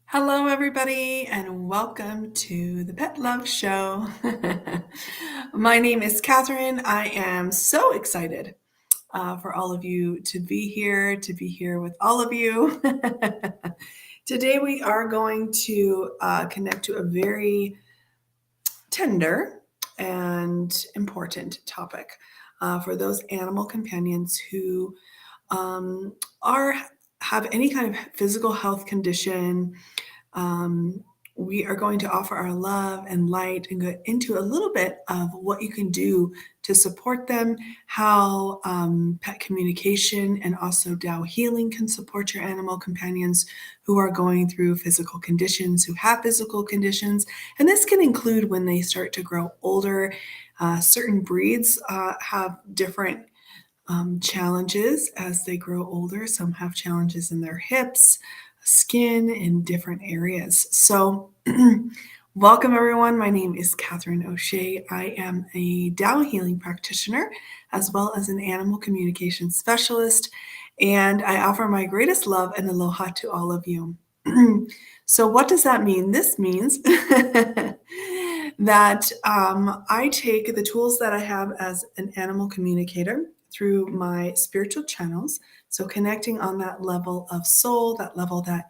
Hello, everybody, and welcome to the Pet Love Show. My name is Katherine. I am so excited for all of you to be here with all of you. Today, we are going to connect to a very tender and important topic for those animal companions who um, are have any kind of physical health condition. um, we are going to offer our love and light and go into a little bit of what you can do to support them, how pet communication and also Tao healing can support your animal companions who are going through physical conditions, who have physical conditions. And this can include when they start to grow older. Certain breeds have different challenges as they grow older. Some have challenges in their hips, skin, in different areas. So, welcome everyone. My name is Katherine O'Shea. I am a Tao Healing Practitioner as well as an animal communication specialist, and I offer my greatest love and aloha to all of you. So, what does that mean? This means that I take the tools that I have as an animal communicator through my spiritual channels. So, connecting on that level of soul, that level that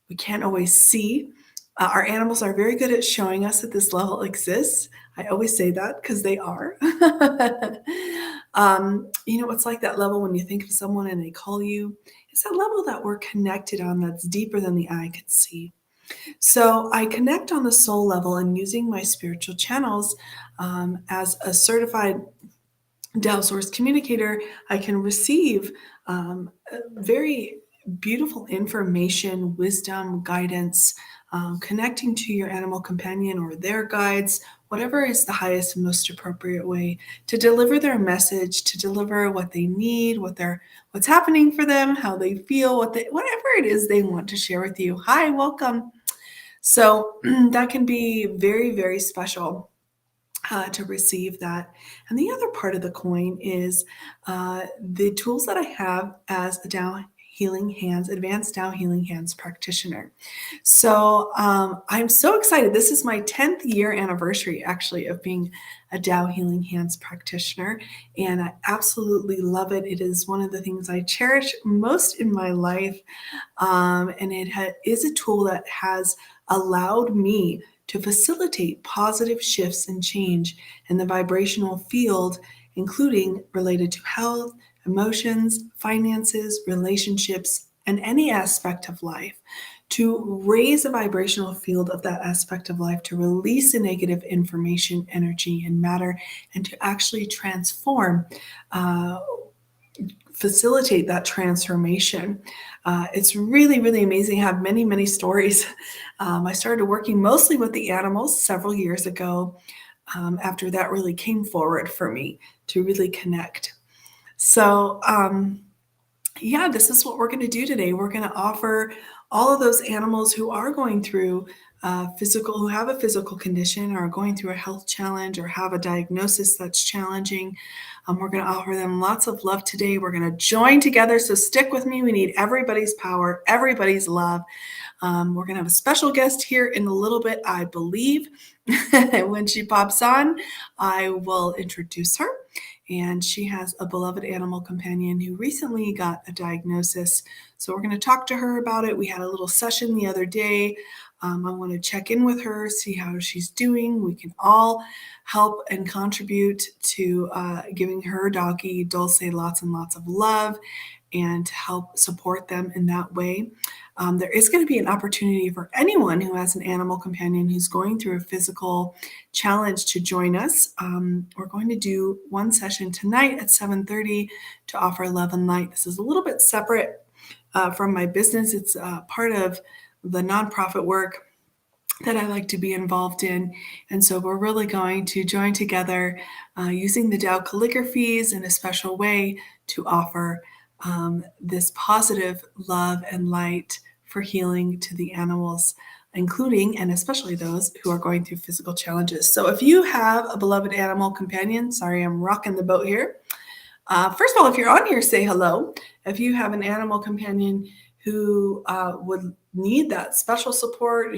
we can't always see. Our animals are very good at showing us that this level exists. I always say that because they are. It's like that level when you think of someone and they call you. It's that level that we're connected on that's deeper than the eye can see. So I connect on the soul level and using my spiritual channels as a certified Tao Source communicator, I can receive very beautiful information, wisdom, guidance, connecting to your animal companion or their guides, whatever is the highest and most appropriate way to deliver their message, to deliver what they need, what's happening for them, how they feel, whatever it is they want to share with you. Hi, welcome. So that can be very, very special to receive that. And the other part of the coin is the tools that I have as a Tao Healing Hands, Advanced Tao Healing Hands practitioner. So I'm so excited. This is my 10th year anniversary, actually, of being a Tao Healing Hands practitioner. And I absolutely love it. It is one of the things I cherish most in my life. And it is a tool that has allowed me to facilitate positive shifts and change in the vibrational field, including related to health, emotions, finances, relationships, and any aspect of life, to raise the vibrational field of that aspect of life, to release the negative information, energy, and matter, and to actually transform. Facilitate that transformation. It's really, really amazing. I have many, many stories. I started working mostly with the animals several years ago. After that really came forward for me to really connect. So, yeah, this is what we're going to do today. We're going to offer all of those animals who are going through who have a physical condition or are going through a health challenge or have a diagnosis that's challenging. We're going to offer them lots of love today. We're going to join together. So stick with me. We need everybody's power, everybody's love. We're going to have a special guest here in a little bit, I believe. When she pops on, I will introduce her. And she has a beloved animal companion who recently got a diagnosis. So we're going to talk to her about it. We had a little session the other day. I want to check in with her, see how she's doing. We can all help and contribute to giving her doggy Dulce lots and lots of love and help support them in that way. There is going to be an opportunity for anyone who has an animal companion who's going through a physical challenge to join us. We're going to do one session tonight at 7:30 to offer love and light. This is a little bit separate from my business. It's part of the nonprofit work that I like to be involved in. And so we're really going to join together using the Tao calligraphies in a special way to offer this positive love and light for healing to the animals, including and especially those who are going through physical challenges. So if you have a beloved animal companion, sorry, I'm rocking the boat here. First of all, if you're on here, say hello. If you have an animal companion who would need that special support,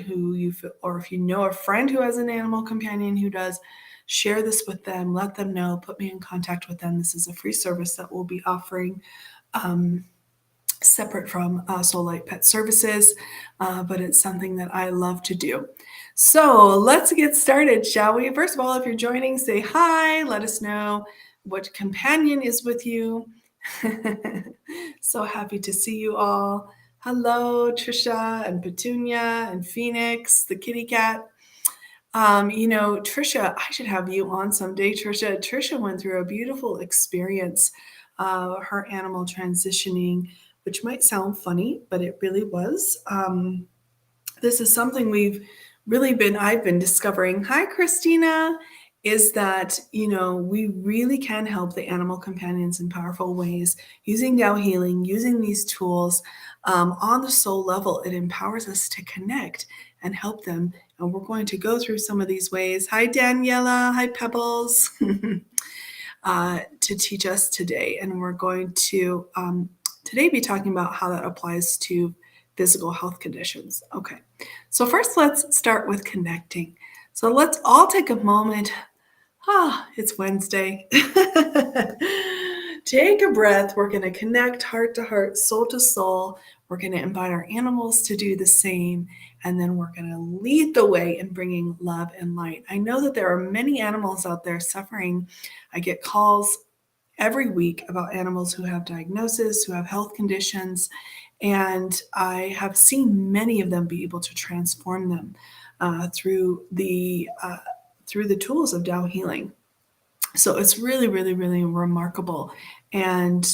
or if you know a friend who has an animal companion who does, share this with them, let them know, put me in contact with them. This is a free service that we'll be offering. Separate from Soul Light Pet Services, but it's something that I love to do. So let's get started, shall we? First of all, if you're joining, say hi, let us know what companion is with you. So happy to see you all. Hello, Trisha and Petunia and Phoenix, the kitty cat. Trisha, I should have you on someday, Trisha. Trisha went through a beautiful experience, her animal transitioning, which might sound funny, but it really was. This is something I've been discovering. Hi, Christina. Is that, we really can help the animal companions in powerful ways using Tao Healing, using these tools on the soul level. It empowers us to connect and help them. And we're going to go through some of these ways. Hi, Daniela. Hi, Pebbles. To teach us today. And we're going to today be talking about how that applies to physical health conditions. Okay, so first let's start with connecting. So let's all take a moment. It's Wednesday. Take a breath. We're going to connect heart to heart, soul to soul. We're going to invite our animals to do the same. And then we're going to lead the way in bringing love and light. I know that there are many animals out there suffering. I get calls every week about animals who have diagnoses, who have health conditions, and I have seen many of them be able to transform them through the tools of Tao Healing. So it's really, really, really remarkable. And,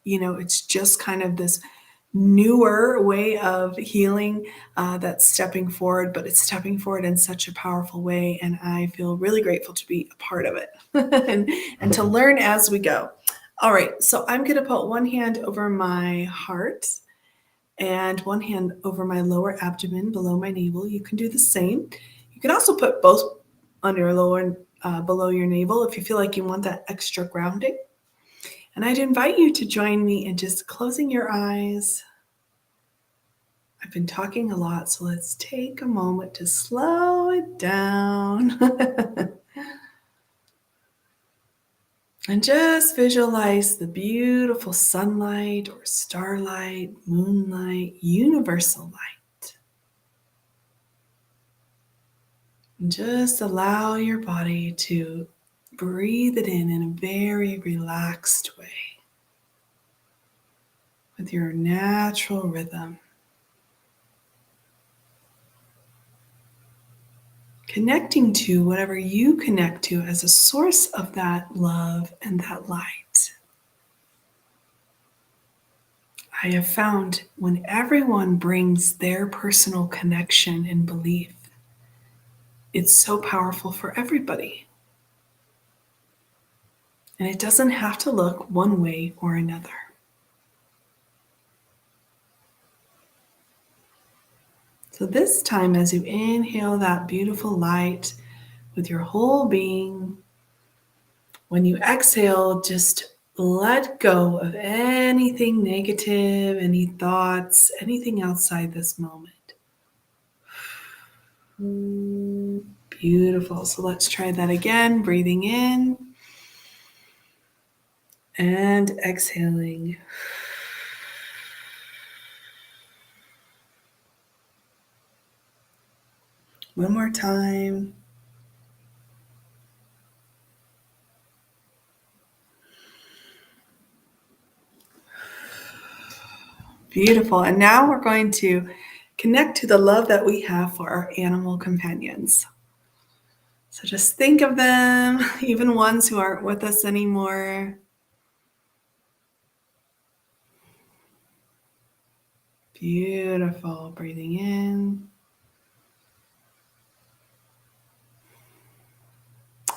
it's just kind of this newer way of healing that's stepping forward, but it's stepping forward in such a powerful way. And I feel really grateful to be a part of it and to learn as we go. All right, so I'm going to put one hand over my heart and one hand over my lower abdomen below my navel. You can do the same. You can also put both on your lower below your navel if you feel like you want that extra grounding. And I'd invite you to join me in just closing your eyes. I've been talking a lot, so let's take a moment to slow it down. And just visualize the beautiful sunlight or starlight, moonlight, universal light. And just allow your body to breathe it in a very relaxed way with your natural rhythm. Connecting to whatever you connect to as a source of that love and that light. I have found when everyone brings their personal connection and belief, it's so powerful for everybody. And it doesn't have to look one way or another. So this time, as you inhale that beautiful light with your whole being, when you exhale, just let go of anything negative, any thoughts, anything outside this moment. Beautiful. So let's try that again. Breathing in and exhaling. One more time. Beautiful. And now we're going to connect to the love that we have for our animal companions. So just think of them, even ones who aren't with us anymore. Beautiful. Breathing in.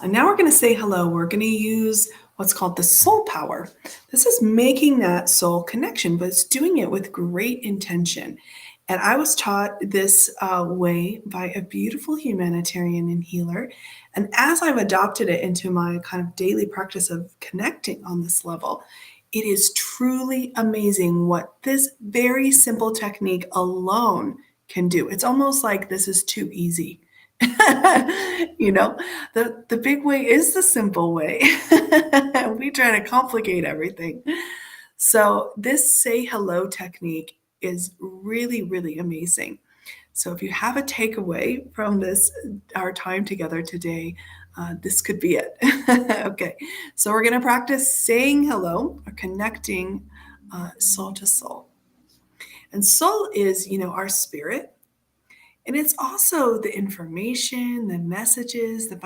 And now we're going to say hello. We're going to use what's called the soul power. This is making that soul connection, but it's doing it with great intention. And I was taught this way by a beautiful humanitarian and healer. And as I've adopted it into my kind of daily practice of connecting on this level, It is truly amazing what this very simple technique alone can do. It's almost like this is too easy. You know, the big way is the simple way. We try to complicate everything. So this say hello technique is really, really amazing. So if you have a takeaway from this, our time together today, this could be it. Okay, so we're going to practice saying hello or connecting soul to soul. And soul is, our spirit. And it's also the information, the messages, that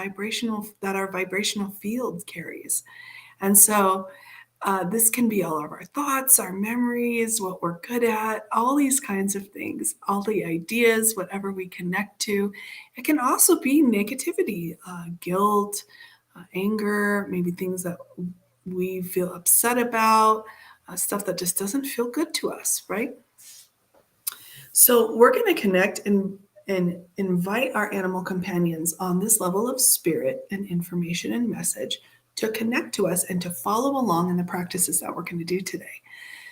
our vibrational field carries. And so this can be all of our thoughts, our memories, what we're good at, all these kinds of things, all the ideas, whatever we connect to. It can also be negativity, guilt, anger, maybe things that we feel upset about, stuff that just doesn't feel good to us, right? So we're going to connect and invite our animal companions on this level of spirit and information and message to connect to us and to follow along in the practices that we're going to do today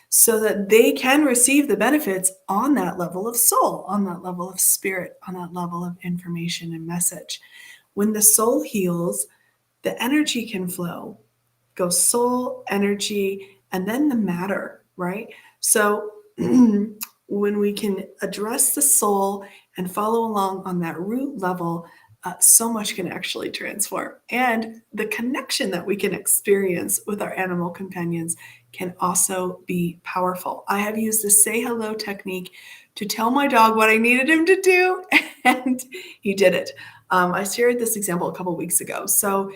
so that they can receive the benefits on that level of soul, on that level of spirit, on that level of information and message. When the soul heals, the energy can flow, go soul, energy, and then the matter, right? So when we can address the soul and follow along on that root level, so much can actually transform. And the connection that we can experience with our animal companions can also be powerful. I have used the say hello technique to tell my dog what I needed him to do, and he did it. I shared this example a couple weeks ago. So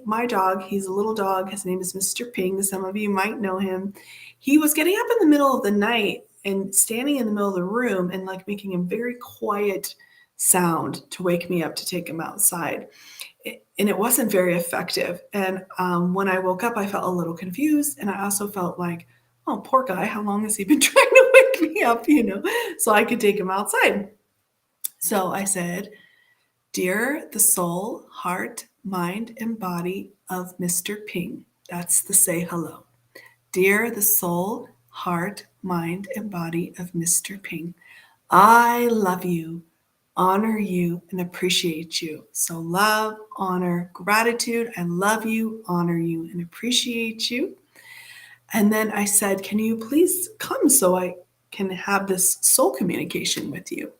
my dog, he's a little dog. His name is Mr. Ping. Some of you might know him. He was getting up in the middle of the night and standing in the middle of the room and like making a very quiet sound to wake me up to take him outside. And it wasn't very effective. And when I woke up, I felt a little confused. And I also felt like, oh, poor guy, how long has he been trying to wake me up, so I could take him outside? So I said, "Dear the soul, heart, mind, and body of Mr. Ping." That's the say hello. "Dear the soul, heart, mind, and body of Mr. Ping, I love you, honor you, and appreciate you." So love, honor, gratitude. I love you, honor you, and appreciate you. And then I said, "Can you please come so I can have this soul communication with you?"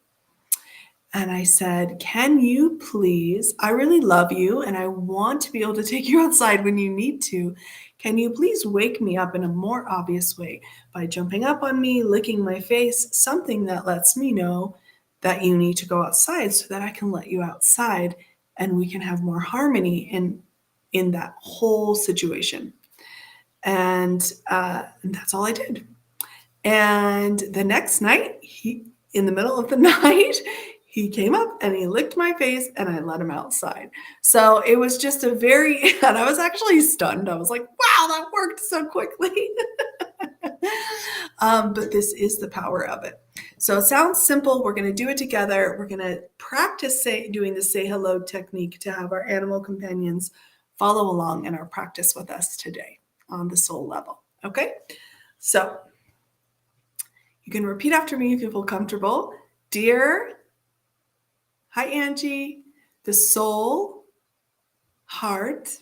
And I said, "Can you please, I really love you and I want to be able to take you outside when you need to. Can you please wake me up in a more obvious way by jumping up on me, licking my face, something that lets me know that you need to go outside so that I can let you outside and we can have more harmony in that whole situation." And that's all I did. And the next night, in the middle of the night, he came up and he licked my face and I let him outside. So it was just and I was actually stunned. I was like, wow, that worked so quickly. But this is the power of it. So it sounds simple. We're going to do it together. We're going to practice doing the say hello technique to have our animal companions follow along in our practice with us today on the soul level. Okay? So you can repeat after me if you feel comfortable. Dear, hi Angie, the soul, heart,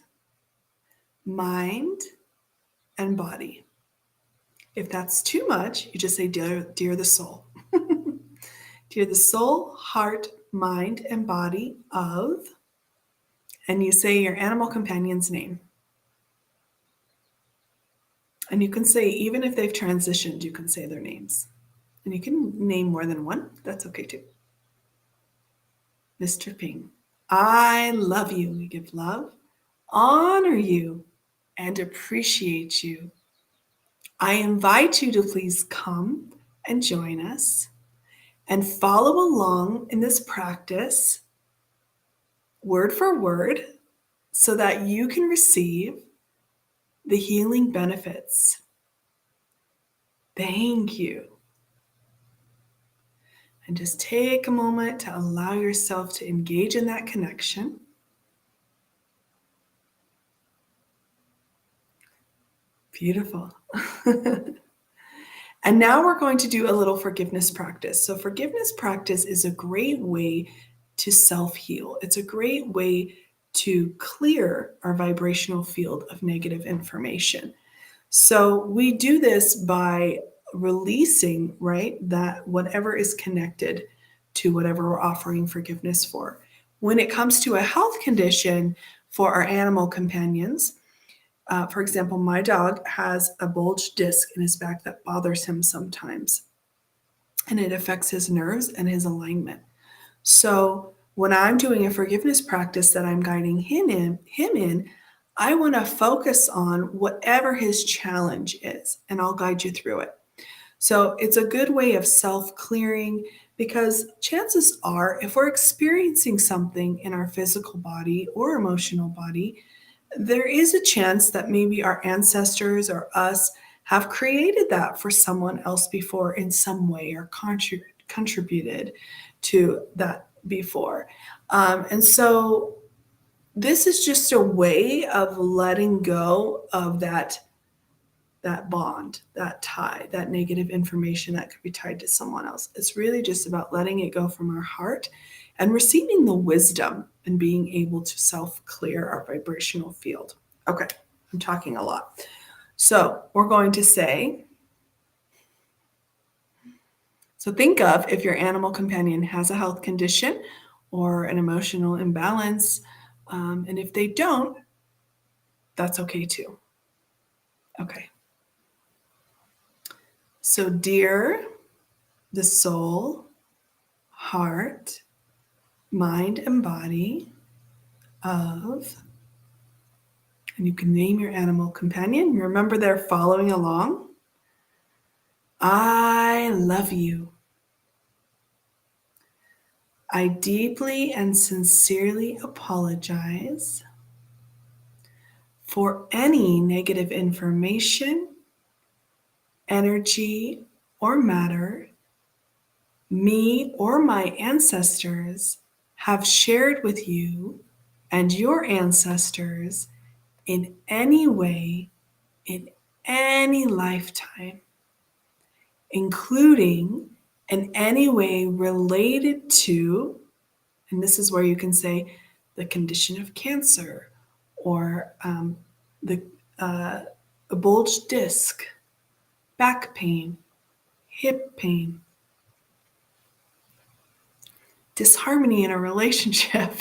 mind, and body. If that's too much, you just say, dear the soul. Dear the soul, heart, mind, and body of, and you say your animal companion's name. And you can say, even if they've transitioned, you can say their names. And you can name more than one. That's okay too. Mr. Ping, I love you. We give love, honor you, and appreciate you. I invite you to please come and join us and follow along in this practice word for word so that you can receive the healing benefits. Thank you. And just take a moment to allow yourself to engage in that connection. Beautiful. And now we're going to do a little forgiveness practice. So forgiveness practice is a great way to self-heal. It's a great way to clear our vibrational field of negative information. So we do this by releasing, right, that whatever is connected to whatever we're offering forgiveness for. When it comes to a health condition for our animal companions, for example, my dog has a bulged disc in his back that bothers him sometimes, and it affects his nerves and his alignment. So when I'm doing a forgiveness practice that I'm guiding him in, I want to focus on whatever his challenge is, and I'll guide you through it. So it's a good way of self-clearing, because chances are, if we're experiencing something in our physical body or emotional body, there is a chance that maybe our ancestors or us have created that for someone else before in some way, or contributed to that before. And so this is just a way of letting go of that bond, that tie, that negative information that could be tied to someone else. It's really just about letting it go from our heart and receiving the wisdom and being able to self-clear our vibrational field. Okay, I'm talking a lot. So we're going to say, so think of if your animal companion has a health condition or an emotional imbalance, and if they don't, that's okay too. Okay. So dear the soul, heart, mind, and body of, and you can name your animal companion. Remember, they're following along. I love you. I deeply and sincerely apologize for any negative information, energy, or matter me or my ancestors have shared with you and your ancestors in any way, in any lifetime, including in any way related to, and this is where you can say the condition of cancer, or the a bulged disc, back pain, hip pain, disharmony in a relationship.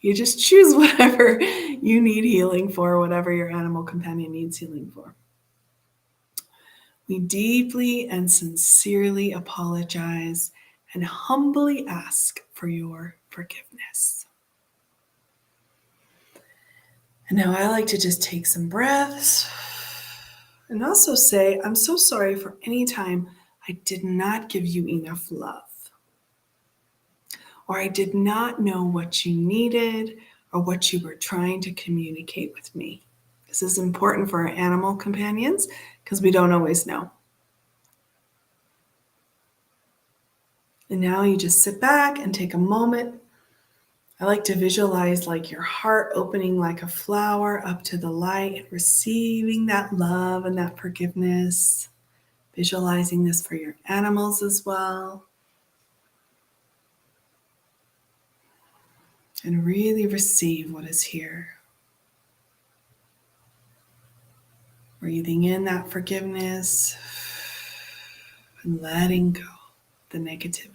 You just choose whatever you need healing for, whatever your animal companion needs healing for. We deeply and sincerely apologize and humbly ask for your forgiveness. And now I like to just take some breaths and also say, I'm so sorry for any time I did not give you enough love, or I did not know what you needed or what you were trying to communicate with me. This is important for our animal companions because we don't always know. And now you just sit back and take a moment. I like to visualize like your heart opening like a flower up to the light and receiving that love and that forgiveness. Visualizing this for your animals as well. And really receive what is here. Breathing in that forgiveness and letting go of the negativity.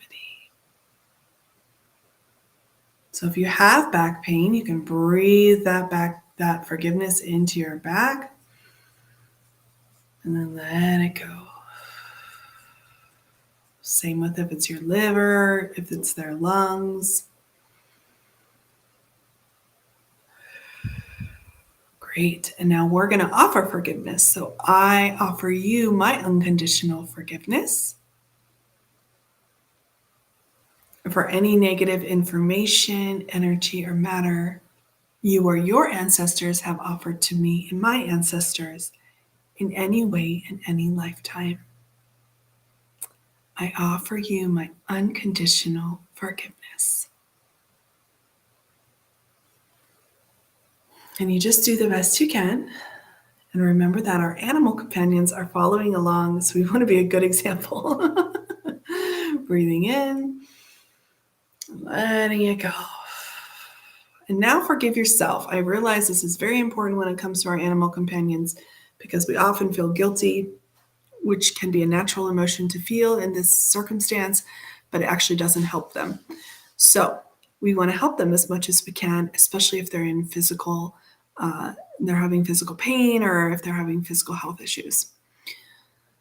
So if you have back pain, you can breathe that forgiveness into your back and then let it go. Same with if it's your liver, if it's their lungs. Great. And now we're going to offer forgiveness. So I offer you my unconditional forgiveness for any negative information, energy, or matter you or your ancestors have offered to me and my ancestors in any way in any lifetime. I offer you my unconditional forgiveness. And you just do the best you can. And remember that our animal companions are following along, so we want to be a good example. Breathing in, letting it go. And now forgive yourself. I realize this is very important when it comes to our animal companions because we often feel guilty, which can be a natural emotion to feel in this circumstance, but it actually doesn't help them. So we want to help them as much as we can, especially if they're in they're having physical pain or if they're having physical health issues.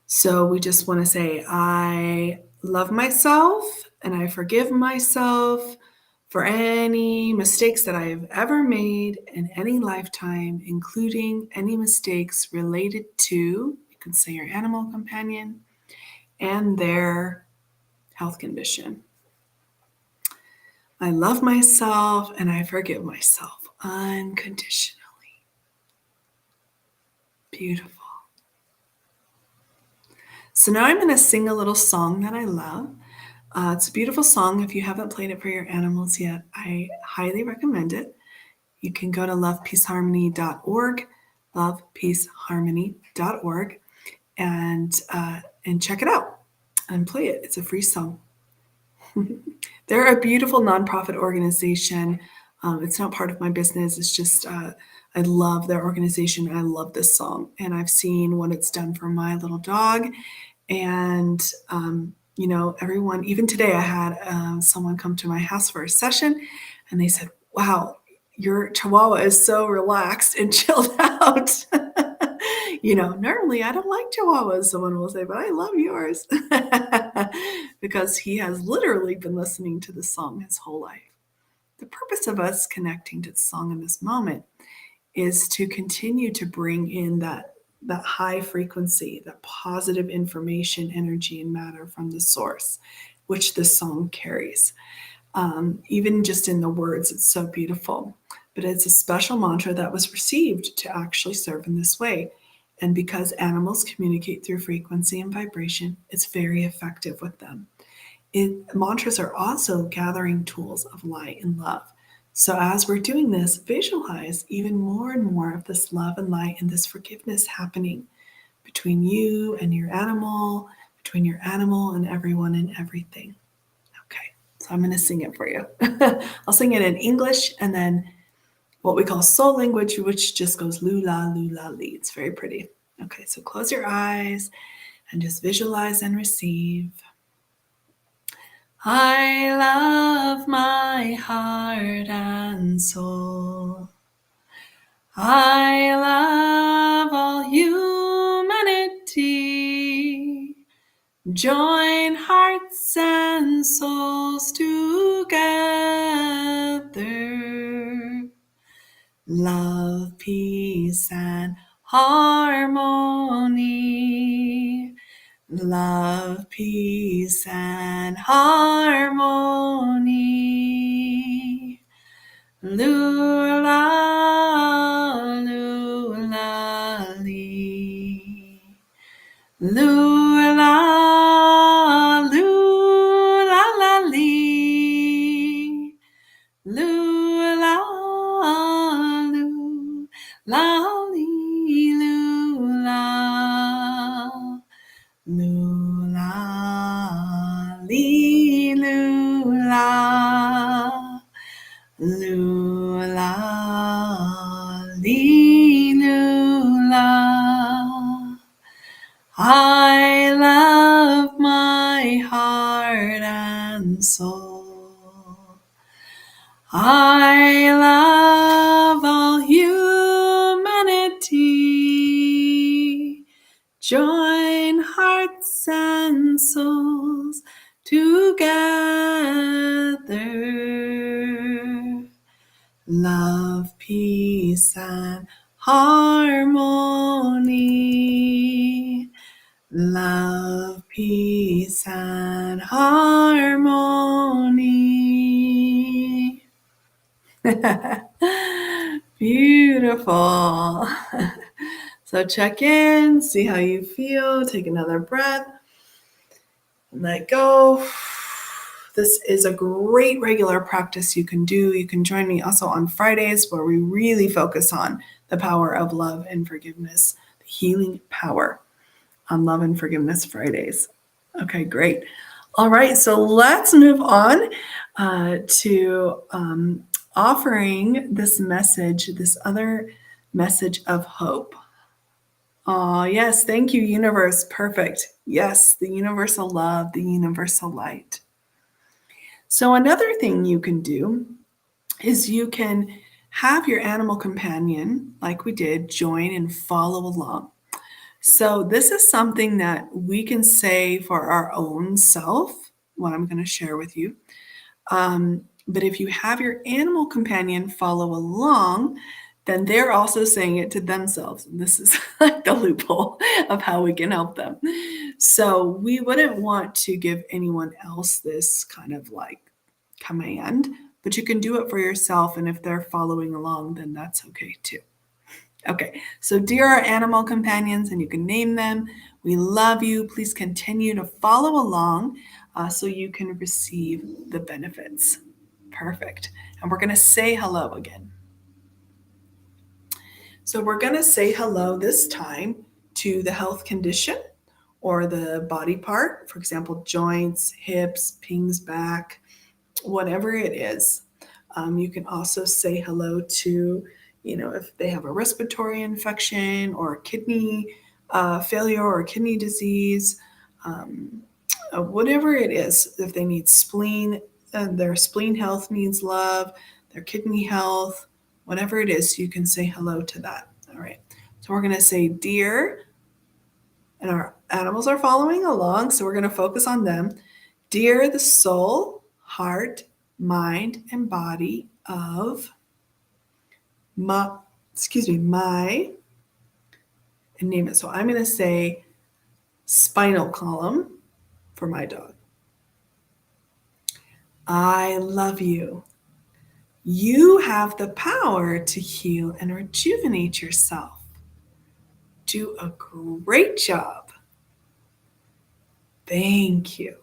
So we just want to say, I love myself and I forgive myself for any mistakes that I have ever made in any lifetime, including any mistakes related to, you can say, your animal companion and their health condition. I love myself and I forgive myself unconditionally. Beautiful. So now I'm going to sing a little song that I love. It's a beautiful song. If you haven't played it for your animals yet, I highly recommend it. You can go to lovepeaceharmony.org, lovepeaceharmony.org, and check it out and play it. It's a free song. They're a beautiful nonprofit organization. It's not part of my business. It's just I love their organization. I love this song, and I've seen what it's done for my little dog. And everyone, even today, I had someone come to my house for a session, and they said, "Wow, your Chihuahua is so relaxed and chilled out." Normally I don't like Chihuahuas, someone will say, but I love yours because he has literally been listening to the song his whole life. The purpose of us connecting to the song in this moment is to continue to bring in that high frequency, that positive information, energy, and matter from the source, which this song carries. Even just in the words, it's so beautiful. But it's a special mantra that was received to actually serve in this way. And because animals communicate through frequency and vibration, it's very effective with them. Mantras are also gathering tools of light and love. So as we're doing this, visualize even more and more of this love and light and this forgiveness happening between you and your animal, between your animal and everyone and everything. Okay, so I'm going to sing it for you. I'll sing it in English and then what we call soul language, which just goes lula, lula, li. It's very pretty. Okay, so close your eyes and just visualize and receive. I love my heart and soul. I love all humanity. Join hearts and souls together. Love, peace, and harmony. Love, peace, and harmony. Lula, lula, lee. Lula, lula, la, lee. Lula, lula, lee, lula. Lula, lee, lula. Lula, lee, lula. I love my heart and soul. I love all humanity. Join hearts and souls together. Love, peace, and harmony. Love, peace, and harmony. Beautiful. So check in, see how you feel. Take another breath. Let go. This is a great regular practice you can do. You can join me also on Fridays, where we really focus on the power of love and forgiveness, the healing power on Love and Forgiveness Fridays. Okay, great. All right, so let's move on to offering this message, this other message of hope. Oh, yes, thank you, universe. Perfect. Yes, the universal love, the universal light. So another thing you can do is you can have your animal companion, like we did, join and follow along. So this is something that we can say for our own self, what I'm going to share with you. But if you have your animal companion follow along, then they're also saying it to themselves. And this is like the loophole of how we can help them. So we wouldn't want to give anyone else this kind of like command, but you can do it for yourself. And if they're following along, then that's okay too. Okay, so dear our animal companions, and you can name them, we love you. Please continue to follow along so you can receive the benefits. Perfect. And we're going to say hello again. So we're going to say hello this time to the health condition or the body part, for example, joints, hips, pings back, whatever it is. You can also say hello to, if they have a respiratory infection or kidney failure or kidney disease, whatever it is. If they need spleen, their spleen health needs love, their kidney health, whatever it is, you can say hello to that. All right. So we're going to say dear, and our animals are following along, so we're going to focus on them. Dear the soul, heart, mind, and body of my, and name it. So I'm going to say spinal column for my dog. I love you. You have the power to heal and rejuvenate yourself. Do a great job. Thank you.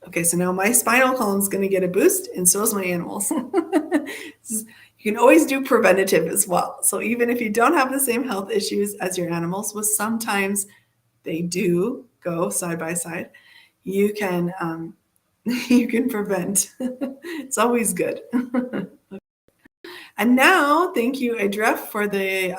Okay, so now my spinal column is going to get a boost, and so is my animals. You can always do preventative as well. So even if you don't have the same health issues as your animals, which sometimes they do go side by side, you can you can prevent. It's always good. And now, thank you, Adra, for the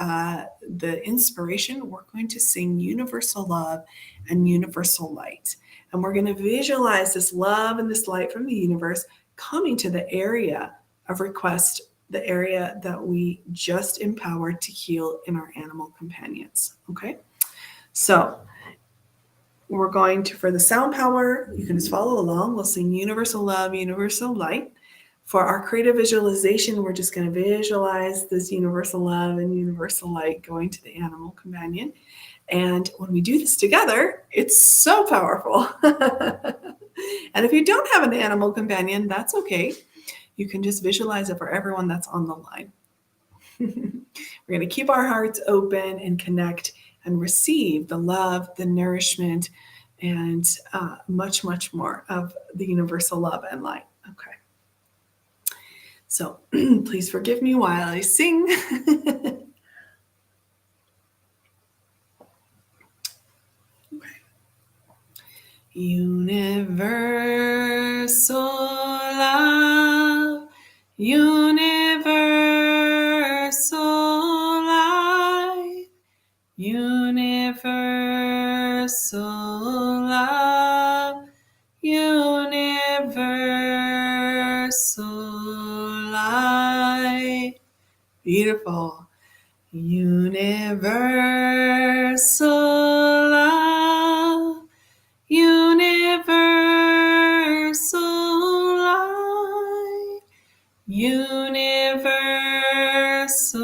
inspiration. We're going to sing Universal Love and Universal Light. And we're going to visualize this love and this light from the universe coming to the area of request, the area that we just empowered to heal in our animal companions. Okay? So we're going to, for the sound power, you can just follow along. We'll sing Universal Love, Universal Light. For our creative visualization, we're just going to visualize this universal love and universal light going to the animal companion. And when we do this together, it's so powerful. And if you don't have an animal companion, that's okay. You can just visualize it for everyone that's on the line. We're going to keep our hearts open and connect and receive the love, the nourishment, and much, much more of the universal love and light. Okay. So please forgive me while I sing. Okay. Universal love, universal light, universal love, universal light. Beautiful. Universal love, universal light, universal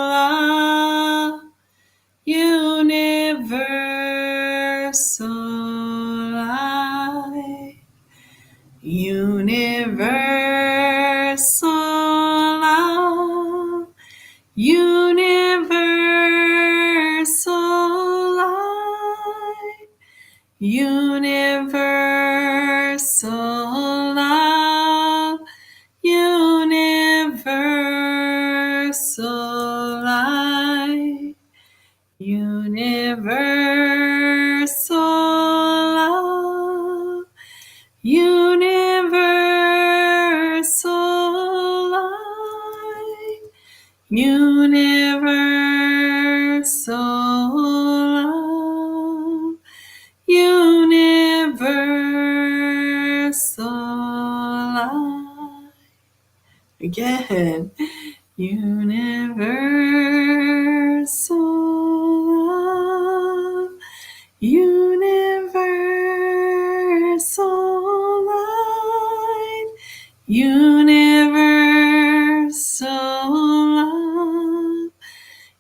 love, universal light, universal love, universal light, universal light. Universal love, universal love. Again, universal love, universal light, universal love,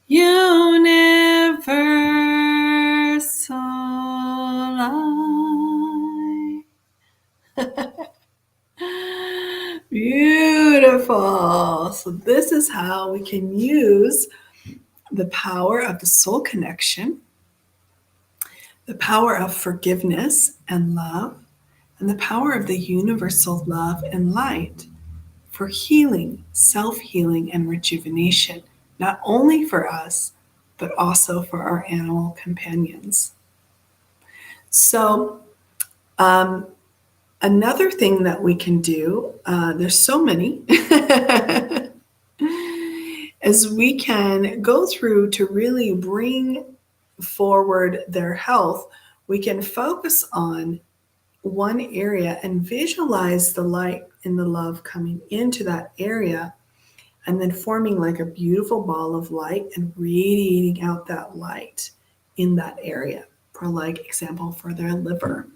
universal light. Beautiful. So this is how we can use the power of the soul connection, the power of forgiveness and love, and the power of the universal love and light for healing, self-healing, and rejuvenation, not only for us, but also for our animal companions. So, another thing that we can do, there's so many, is we can go through to really bring forward their health. We can focus on one area and visualize the light and the love coming into that area and then forming like a beautiful ball of light and radiating out that light in that area. For like example, for their liver,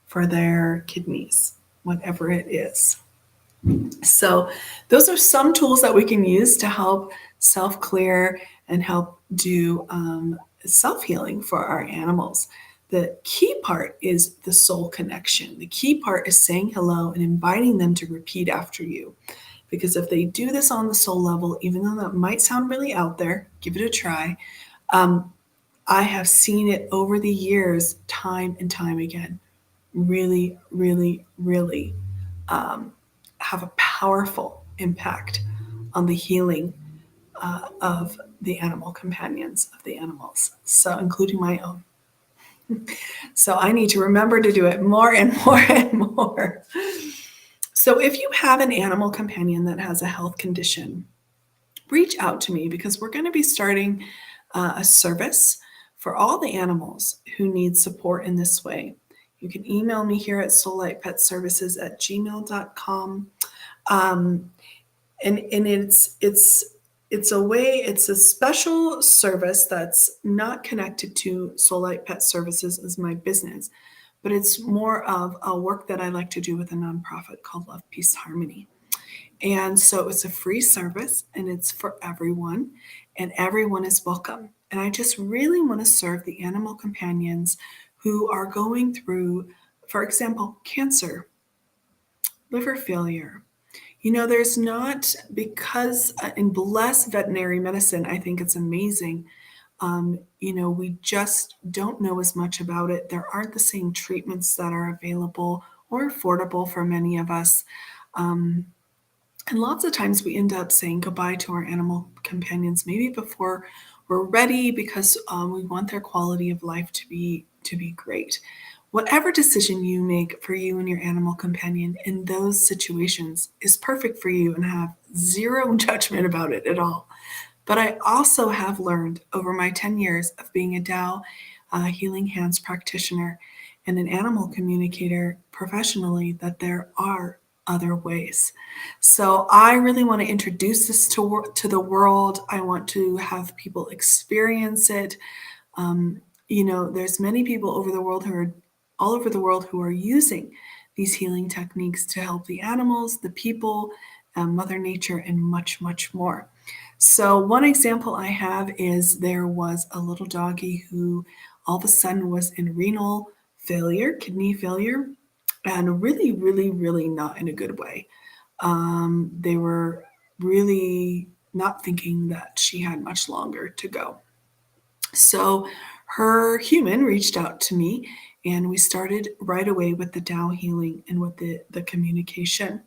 for their kidneys, whatever it is. So those are some tools that we can use to help self-clear and help do self-healing for our animals. The key part is the soul connection. The key part is saying hello and inviting them to repeat after you. Because if they do this on the soul level, even though that might sound really out there, give it a try. I have seen it over the years, time and time again, really, really, really have a powerful impact on the healing of the animal companions, of the animals, so including my own. So I need to remember to do it more and more and more. So if you have an animal companion that has a health condition, reach out to me because we're going to be starting a service for all the animals who need support in this way. You can email me here at soullightpetservices@gmail.com. And it's a way, it's a special service that's not connected to Soul Light Pet Services as my business, but it's more of a work that I like to do with a nonprofit called Love, Peace, Harmony. And so it's a free service and it's for everyone, and everyone is welcome. And I just really want to serve the animal companions who are going through, for example, cancer, liver failure. There's not, because in Bless Veterinary Medicine, I think it's amazing. We just don't know as much about it. There aren't the same treatments that are available or affordable for many of us. And lots of times we end up saying goodbye to our animal companions, maybe before we're ready, because we want their quality of life to be great. Whatever decision you make for you and your animal companion in those situations is perfect for you, and have zero judgment about it at all. But I also have learned over my 10 years of being a Tao Healing Hands practitioner and an animal communicator professionally that there are other ways. So I really want to introduce this to the world. I want to have people experience it. There's many people all over the world who are using these healing techniques to help the animals, the people, Mother Nature, and much, much more. So one example I have is there was a little doggie who all of a sudden was in renal failure, kidney failure, and really, really, really not in a good way. They were really not thinking that she had much longer to go. So her human reached out to me, and we started right away with the Tao healing and with the communication.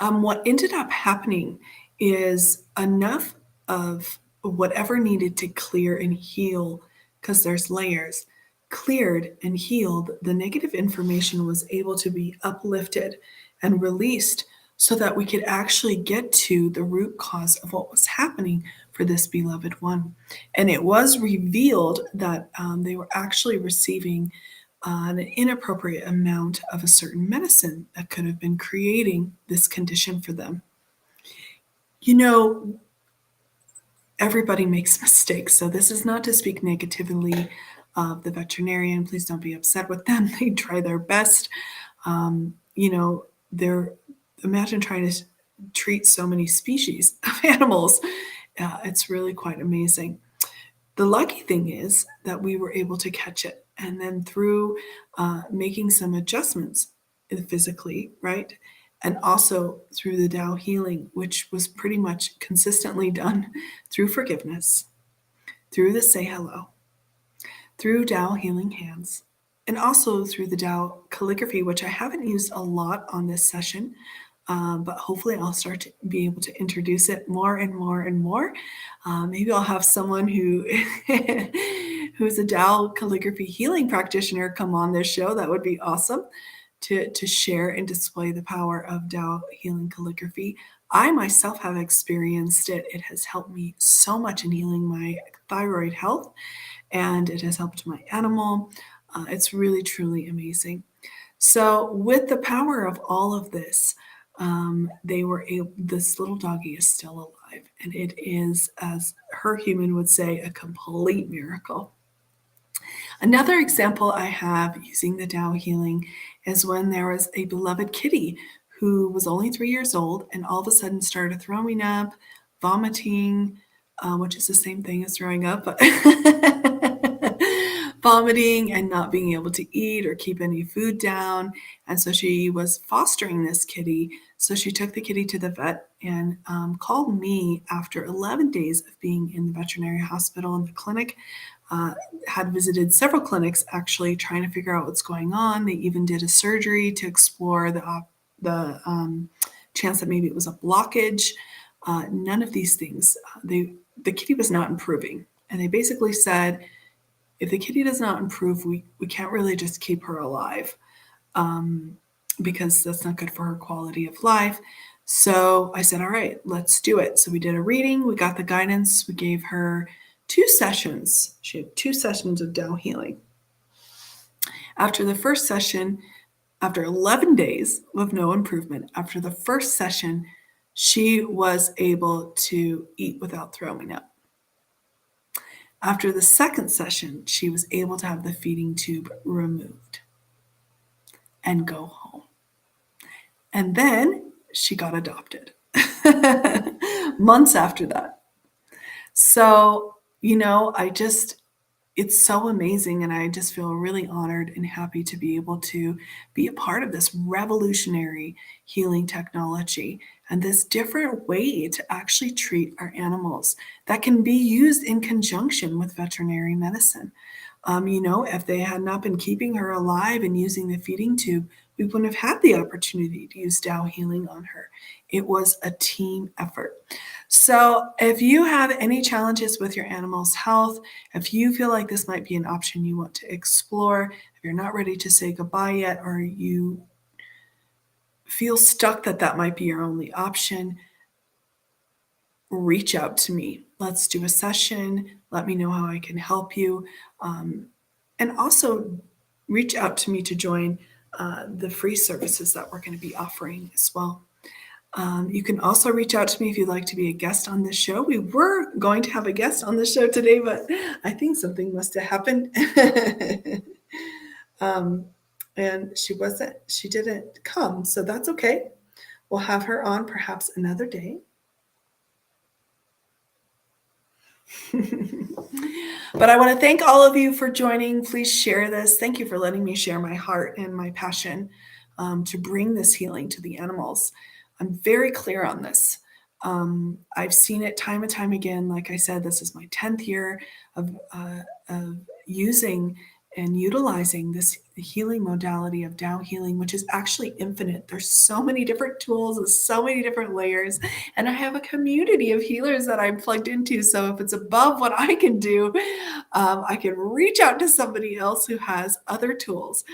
What ended up happening is enough of whatever needed to clear and heal, because there's layers, cleared and healed. The negative information was able to be uplifted and released so that we could actually get to the root cause of what was happening for this beloved one. And it was revealed that they were actually receiving an inappropriate amount of a certain medicine that could have been creating this condition for them. You know, everybody makes mistakes, so this is not to speak negatively of the veterinarian. Please don't be upset with them. They try their best. They're imagine trying to treat so many species of animals. It's really quite amazing. The lucky thing is that we were able to catch it. And then through making some adjustments physically, right? And also through the Tao healing, which was pretty much consistently done through forgiveness, through the say hello, through Tao healing hands, and also through the Tao calligraphy, which I haven't used a lot on this session, but hopefully I'll start to be able to introduce it more and more and more. Maybe I'll have someone who's a Tao calligraphy healing practitioner come on this show. That would be awesome to share and display the power of Tao healing calligraphy. I myself have experienced it. It has helped me so much in healing my thyroid health, and it has helped my animal. It's really, truly amazing. So with the power of all of this, this little doggy is still alive. And it is, as her human would say, a complete miracle. Another example I have using the Tao healing is when there was a beloved kitty who was only 3 years old and all of a sudden started throwing up, vomiting, which is the same thing as throwing up, but vomiting and not being able to eat or keep any food down. And so she was fostering this kitty. So she took the kitty to the vet and called me after 11 days of being in the veterinary hospital and the clinic. Had visited several clinics actually trying to figure out what's going on. They even did a surgery to explore the chance that maybe it was a blockage. None of these things. The kitty was not improving. And they basically said, if the kitty does not improve, we can't really just keep her alive because that's not good for her quality of life. So I said, all right, let's do it. So we did a reading. We got the guidance. We gave her 2 sessions. She had 2 sessions of Tao healing. After the first session, after 11 days of no improvement, after the first session, she was able to eat without throwing up. After the second session, she was able to have the feeding tube removed and go home. And then she got adopted months after that. So, it's so amazing. And I just feel really honored and happy to be able to be a part of this revolutionary healing technology and this different way to actually treat our animals that can be used in conjunction with veterinary medicine. If they had not been keeping her alive and using the feeding tube, we wouldn't have had the opportunity to use Tao healing on her. It was a team effort. So if you have any challenges with your animal's health, if you feel like this might be an option you want to explore, if you're not ready to say goodbye yet, or you feel stuck that might be your only option, reach out to me. Let's do a session. Let me know how I can help you. And also reach out to me to join the free services that we're going to be offering as well. You can also reach out to me if you'd like to be a guest on this show. We were going to have a guest on the show today, but I think something must have happened. And she didn't come, so that's okay. We'll have her on perhaps another day. But I want to thank all of you for joining. Please share this. Thank you for letting me share my heart and my passion to bring this healing to the animals. I'm very clear on this. I've seen it time and time again. Like I said, this is my 10th year of using and utilizing this healing modality of Tao healing, which is actually infinite. There's so many different tools and so many different layers. And I have a community of healers that I'm plugged into. So if it's above what I can do, I can reach out to somebody else who has other tools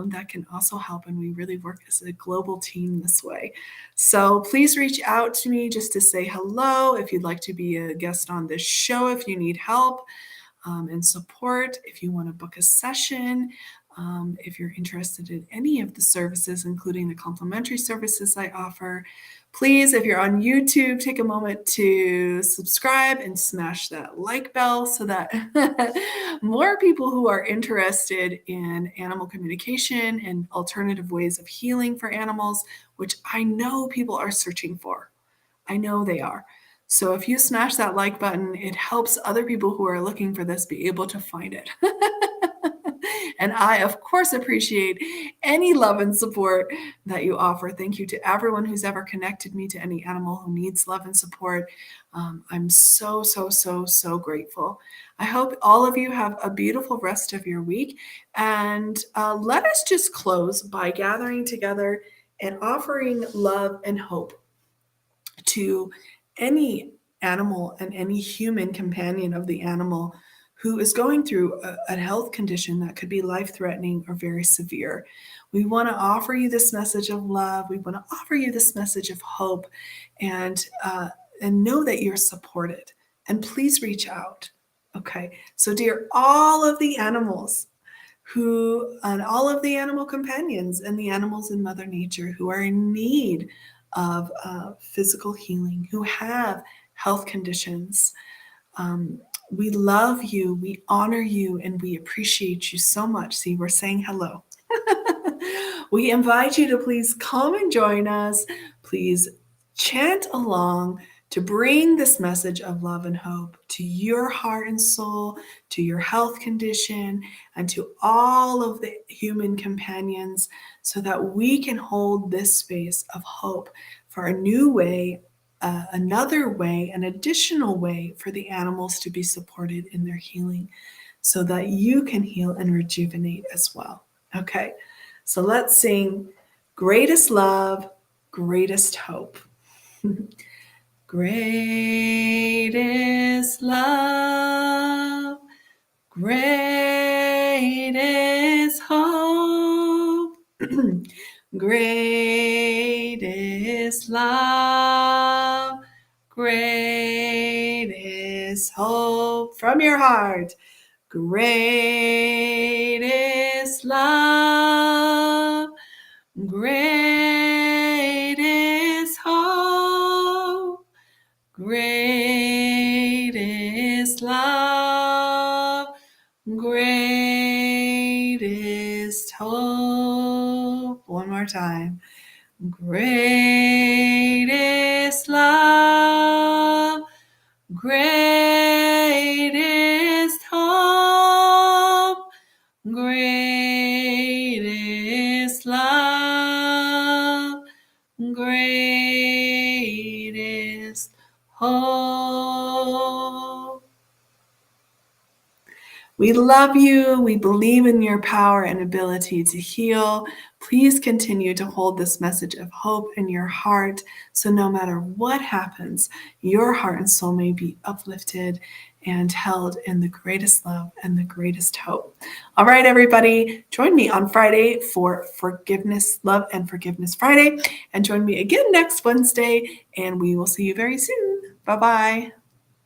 that can also help. And we really work as a global team this way. So please reach out to me just to say hello. If you'd like to be a guest on this show, if you need help and support, if you want to book a session, if you're interested in any of the services, including the complimentary services I offer, please, if you're on YouTube, take a moment to subscribe and smash that like bell so that more people who are interested in animal communication and alternative ways of healing for animals, which I know people are searching for. I know they are. So if you smash that like button, it helps other people who are looking for this be able to find it. And I, of course, appreciate any love and support that you offer. Thank you to everyone who's ever connected me to any animal who needs love and support. I'm so, so, so, so grateful. I hope all of you have a beautiful rest of your week. And let us just close by gathering together and offering love and hope to any animal and any human companion of the animal who is going through a health condition that could be life-threatening or very severe. We want to offer you this message of love. We want to offer you this message of hope, and know that you're supported. And please reach out. Okay. So, dear, all of the animals and all of the animal companions and the animals in Mother Nature who are in need of physical healing, who have health conditions. We love you, we honor you, and we appreciate you so much. See, we're saying hello. We invite you to please come and join us. Please chant along to bring this message of love and hope to your heart and soul, to your health condition, and to all of the human companions, so that we can hold this space of hope for a new way, another way, an additional way for the animals to be supported in their healing, so that you can heal and rejuvenate as well. Okay, so let's sing Greatest Love, Greatest Hope. Greatest love, greatest hope. Greatest love, greatest hope. From your heart. Greatest love, greatest hope. Greatest love, greatest hope. One more time. Greatest love, greatest hope. Greatest love, greatest hope. We love you. We believe in your power and ability to heal. Please continue to hold this message of hope in your heart, so no matter what happens, your heart and soul may be uplifted and held in the greatest love and the greatest hope. All right, everybody, join me on Friday for Forgiveness, Love and Forgiveness Friday, and join me again next Wednesday, and we will see you very soon. Bye-bye.